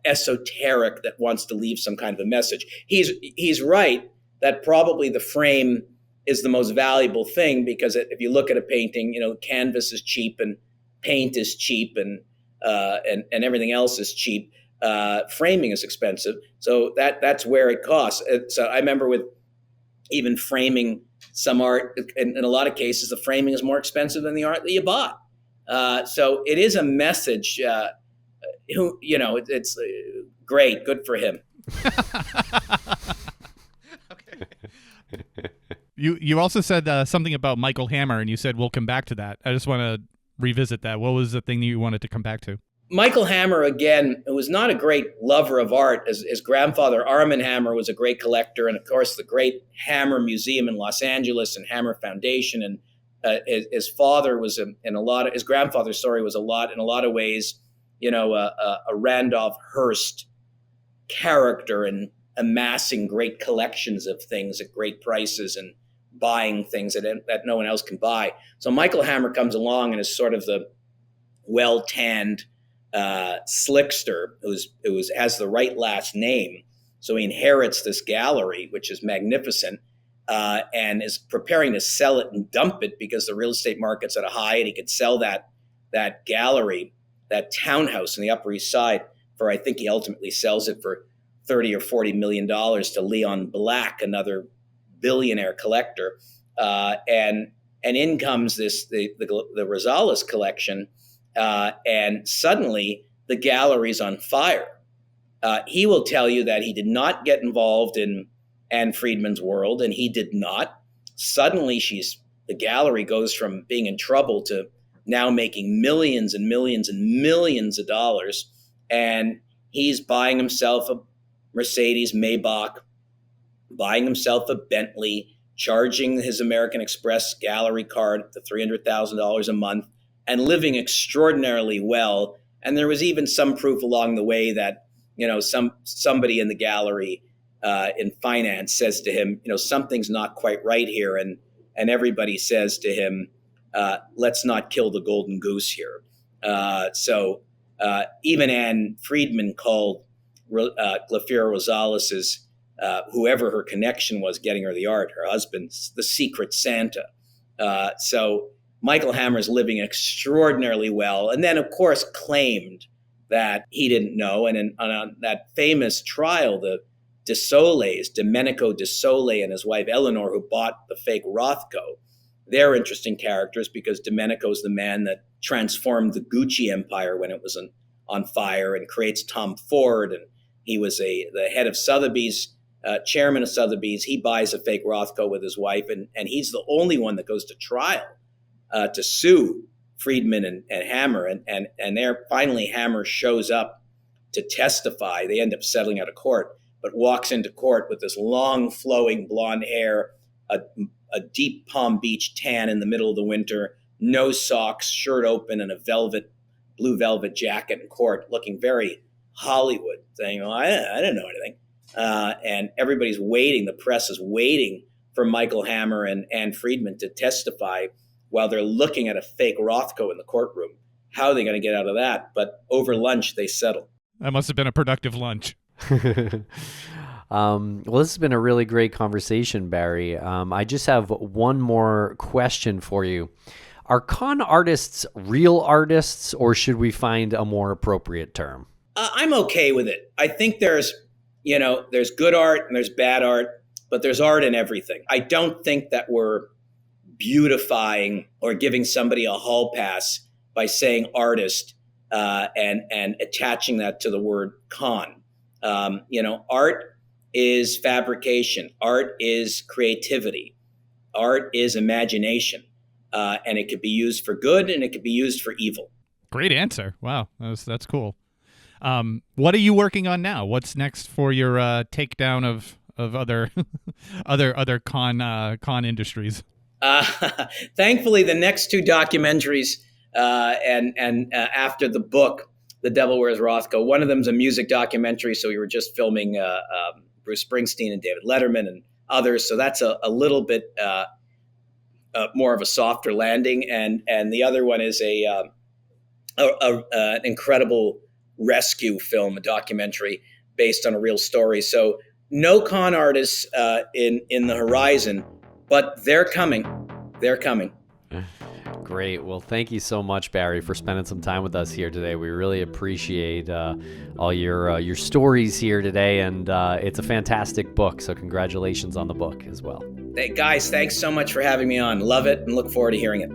esoteric that wants to leave some kind of a message. He's right that probably the frame is the most valuable thing, because if you look at a painting, canvas is cheap and paint is cheap and everything else is cheap. Framing is expensive, so that's where it costs. So I remember with even framing some art, in a lot of cases, the framing is more expensive than the art that you bought. So it is a message. It's great, good for him. Okay. You also said something about Michael Hammer, and you said we'll come back to that. I just want to revisit that. What was the thing that you wanted to come back to? Michael Hammer, again, was not a great lover of art. His grandfather, Armand Hammer, was a great collector. And of course, the great Hammer Museum in Los Angeles and Hammer Foundation. And his father was his grandfather's story was in a lot of ways, a Randolph Hearst character and amassing great collections of things at great prices and buying things that no one else can buy. So Michael Hammer comes along and is sort of the well-tanned slickster who has the right last name. So he inherits this gallery, which is magnificent, and is preparing to sell it and dump it because the real estate market's at a high, and he could sell that gallery, that townhouse in the Upper East Side for, I think he ultimately sells it for $30 or $40 million to Leon Black, another billionaire collector, and in comes the Rosales collection. And suddenly the gallery's on fire. He will tell you that he did not get involved in Anne Friedman's world, and he did not. Suddenly the gallery goes from being in trouble to now making millions and millions and millions of dollars. And he's buying himself a Mercedes Maybach, buying himself a Bentley, charging his American Express gallery card the $300,000 a month, and living extraordinarily well. And there was even some proof along the way that, somebody in the gallery in finance says to him, something's not quite right here. And everybody says to him, let's not kill the golden goose here. So even Anne Friedman called Glafira Rosales' whoever her connection was getting her the art, her husband, the secret Santa. So Michael Hammer's living extraordinarily well, and then, of course, claimed that he didn't know. And on that famous trial, the Domenico De Sole and his wife Eleanor, who bought the fake Rothko, they're interesting characters because Domenico's the man that transformed the Gucci empire when it was on fire and creates Tom Ford. And he was the head of Sotheby's, chairman of Sotheby's. He buys a fake Rothko with his wife, and he's the only one that goes to trial to sue Friedman and Hammer. And there finally Hammer shows up to testify. They end up settling out of court, but walks into court with this long flowing blonde hair, a deep Palm Beach tan in the middle of the winter, no socks, shirt open, and a blue velvet jacket in court, looking very Hollywood, saying, I didn't know anything. And everybody's waiting, the press is waiting for Michael Hammer and Anne Friedman to testify while they're looking at a fake Rothko in the courtroom. How are they going to get out of that? But over lunch, they settle. That must have been a productive lunch. Well, this has been a really great conversation, Barry. I just have one more question for you. Are con artists real artists, or should we find a more appropriate term? I'm okay with it. I think there's good art and there's bad art, but there's art in everything. I don't think that we're beautifying or giving somebody a hall pass by saying artist and attaching that to the word con. Art is fabrication. Art is creativity. Art is imagination. And it could be used for good and it could be used for evil. Great answer. Wow, that's cool. What are you working on now? What's next for your takedown of other other con industries? Thankfully, the next two documentaries and after the book, The Devil Wears Rothko, one of them's a music documentary. So we were just filming Bruce Springsteen and David Letterman and others. So that's a little bit more of a softer landing. And the other one is an incredible rescue film, a documentary based on a real story. So no con artists in the horizon, but they're coming. They're coming. Great. Well, thank you so much, Barry, for spending some time with us here today. We really appreciate all your stories here today, and it's a fantastic book. So congratulations on the book as well. Hey, guys, thanks so much for having me on. Love it and look forward to hearing it.